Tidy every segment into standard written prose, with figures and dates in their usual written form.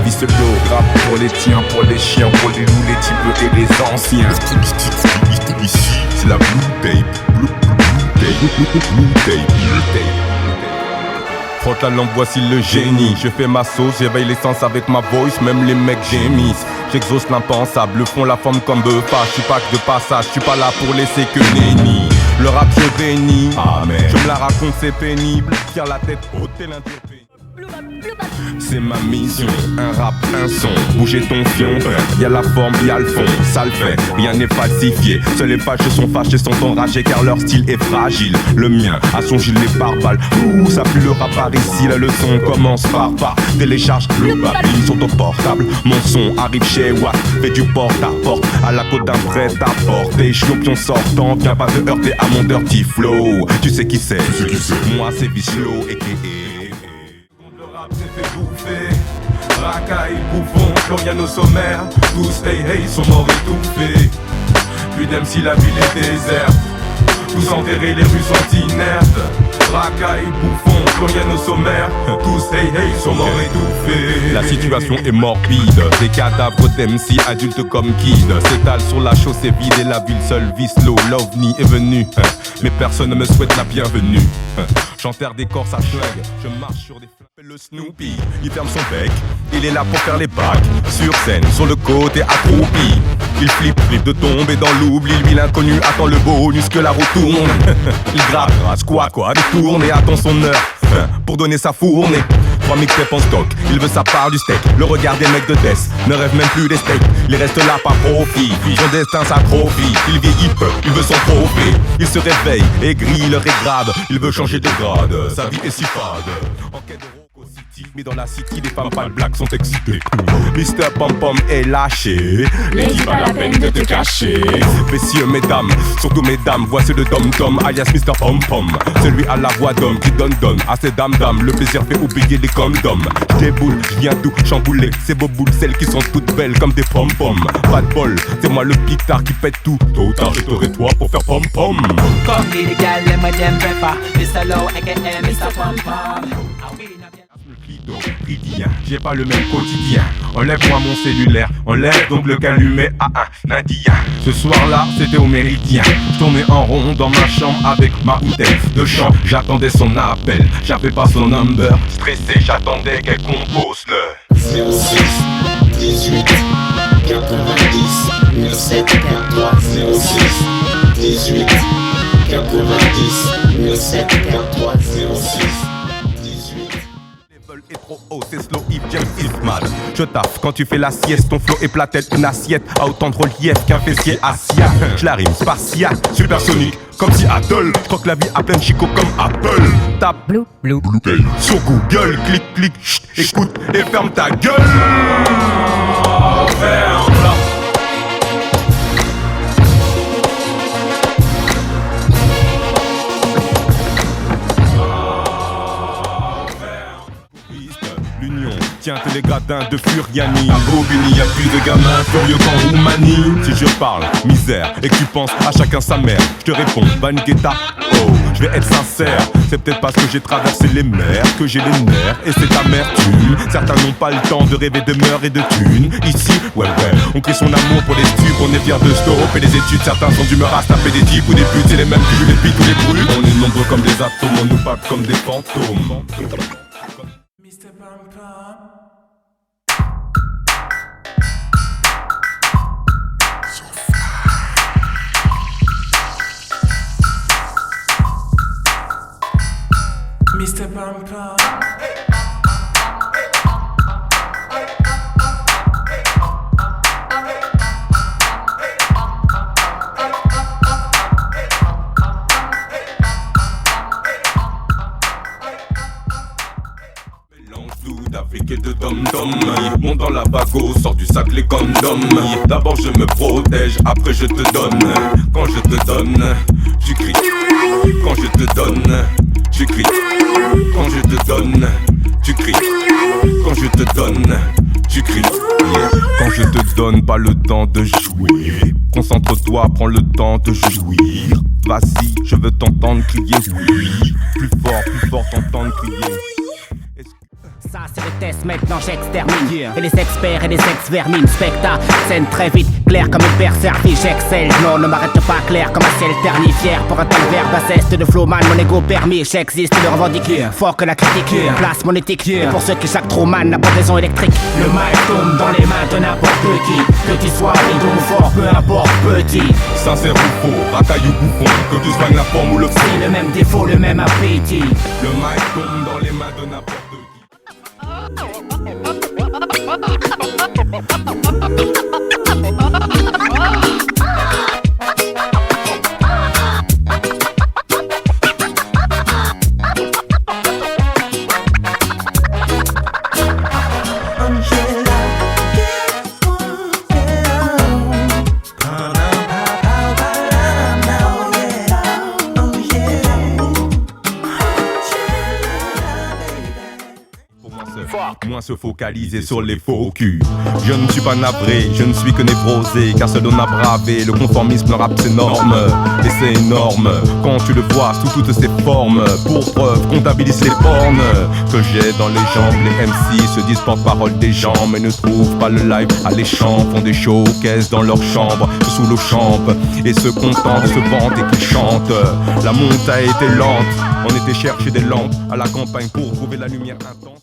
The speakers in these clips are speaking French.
Vice le rap pour les tiens, pour les chiens, pour les loups, les types et les anciens. Ici, c'est la Blue Tape. Blue Tape. Frotte la lampe, voici le génie. Je fais ma sauce, j'éveille l'essence avec ma voice. Même les mecs gémissent. J'exauce l'impensable, le fond la forme comme Beufa. Je suis pas que de passage, je suis pas là pour laisser que nenni. Le rap je bénis, amen. Je me la raconte c'est pénible. Tire la tête haute et l'interpelle. C'est ma mission, un rap, un son, bouger ton fion. Y'a la forme, y'a le fond, ça le fait, rien n'est falsifié. Seuls les fâcheux sont fâchés, sont enragés car leur style est fragile. Le mien a son gilet pare-balles. Ouh, ça pue le rap par ici, la leçon commence par télécharge le papier sur ton portable. Mon son arrive chez Watt, fait du porte-à-porte à la côte d'un prêt à porter. Chiopion sortant, viens pas te heurter à mon dirty flow. Tu sais qui c'est, moi c'est Vicious et s'est fait bouffer, racaille, bouffon, Florian au sommaire. Tous hey sont morts étouffés. Plus d'MC la ville est déserte. Tous enterrés, les rues sont inertes. Racaille, bouffon, Florian au sommaire. Tous hey sont morts étouffés. La situation est morbide. Des cadavres d'MC adultes comme kids s'étalent sur la chaussée vide et la ville seule visse l'eau. L'OVNI est venu, mais personne ne me souhaite la bienvenue. J'enterre des corps à schlingue, je marche sur des flammes. Le Snoopy, il ferme son bec, il est là pour faire les bacs. Sur scène, sur le côté accroupi. Il flippe de tomber dans l'oubli. Lui l'inconnu attend le bonus que la roue tourne. Il gratte, quoi, détourne et attend son heure pour donner sa fournée. 3 mixtapes en stock, il veut sa part du steak. Le regard des mecs de Death ne rêve même plus des steaks. Il reste là par profit, son destin s'atrophie. Il vieillit peu, il veut son trophée. Il se réveille, aigri, l'heure est grave. Il veut changer de grade, sa vie est si fade. En quête de Rocco City, mais dans la city, les femmes pas black sont excitées. Mister Pom Pom est lâché, l'équipe a la peine de te cacher. Messieurs, mesdames, surtout mesdames, voici le dom-tom, alias Mister Pom Pom. Celui à la voix d'homme qui donne à ces dames. Le plaisir fait oublier les condoms. J'déboule, j'viens tout chambouler. Ces beaux boules, celles qui sont toutes belles comme des pom-pom. Pas de bol, c'est moi le pitard qui pète tout. Tôt ou tard, je t'aurai toi pour faire pom-pom. Comme dit les gars, les modèles prépa. Mr. Low, aka Mr. Pom Pom. J'ai pas le même quotidien. Enlève-moi mon cellulaire, enlève donc le calumet à un indien. Ce soir-là, c'était au Méridien. Je tournais en rond dans ma chambre avec ma bouteille de champ. J'attendais son appel, j'avais pas son number. Stressé, j'attendais qu'elle compose le 06 18 90 17 43 06 18 90 17 43 06 est trop haut, c'est slow if James Eastman. Je taffe quand tu fais la sieste, ton flow est plat tête une assiette à autant de relief qu'un fessier Asia. Je la rime spartiate, supersonique, comme si Atoll. Je crois que la vie a plein de chicots comme Apple. Tape Blue Tape sur Google, clic, chut, écoute et ferme ta gueule. Ferme-la. Tiens, t'es les gradins de Furiani. À Bobigny, y'a plus de gamins furieux qu'en Roumanie. Si je parle misère et que tu penses à chacun sa mère, je te réponds Vanguetta. Oh, je vais être sincère, c'est peut-être parce que j'ai traversé les mers que j'ai les nerfs et c'est amertume. Certains n'ont pas le temps de rêver de mœurs et de thunes. Ici, ouais, on crie son amour pour les stupes. On est fiers de stopper les études. Certains sont d'humeur à se taper des types ou des putes. C'est les mêmes qui jouent les pites ou les brutes. On est nombreux comme des atomes, on nous parle comme des fantômes. Mr. Pom Pom. Mr. Pom Pom. D'Afrique et de dom-dom. Monte dans la bago, sors du sac les condoms. D'abord je me protège, après je te donne. Quand je te donne, tu cries. Quand je te donne, tu cries. Quand je te donne, tu cries. Quand je te donne, tu cries. Quand je te donne pas le temps de jouer, concentre-toi, prends le temps de jouir. Vas-y, je veux t'entendre crier oui. Plus fort t'entendre crier. Ça c'est le test, maintenant j'extermine Et les experts et les ex-vermines Specta, scène très vite, clair comme une paire servie J'excelle, non ne m'arrête pas clair comme un ciel terni Fier pour un tel verbe à zeste de flowman, mon ego permis J'existe, le revendique, fort que la critique Place mon éthique, et pour ceux qui Jacques Truman n'a pas de raison électrique Le mic tombe dans les mains de n'importe qui Que tu sois rideau ou fort, peu importe petit Sincère ou faux, racaille ou bouffon Que tu soignes la forme ou le fond Si le même défaut, le même appétit Le mic tombe dans les mains de n'importe qui Moins se focaliser sur les faux culs. Je ne suis pas navré, je ne suis que névrosé. Car seul on a bravé le conformisme, le rap c'est norme. Et c'est énorme quand tu le vois sous toutes ses formes. Pour preuve, comptabilise les bornes que j'ai dans les jambes. Les MC se disent porte-parole des gens, mais ne trouvent pas le live alléchant. Font des showcases dans leur chambre, sous l'eau champe. Et se contentent de se vanter qu'ils chantent. La monte a été lente, on était chercher des lampes à la campagne pour trouver la lumière intense.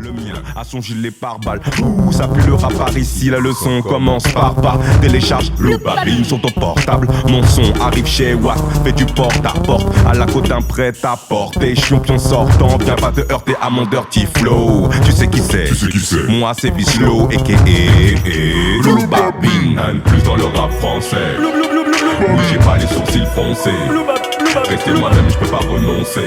Le mien a son gilet pare-balles. Ouh, ça pue le rap par ici. La leçon commence par télécharge le babine sur ton portable. Mon son arrive chez Watt, fais du porte-à-porte à la côte d'un prêt-à-porter. Champion sortant, viens pas te heurter à mon dirty flow. Tu sais qui c'est, moi c'est Bislo a.k.a. le babine. Un de plus dans le rap français. Oui, j'ai pas les sourcils foncés. Restez moi-même, je peux pas renoncer.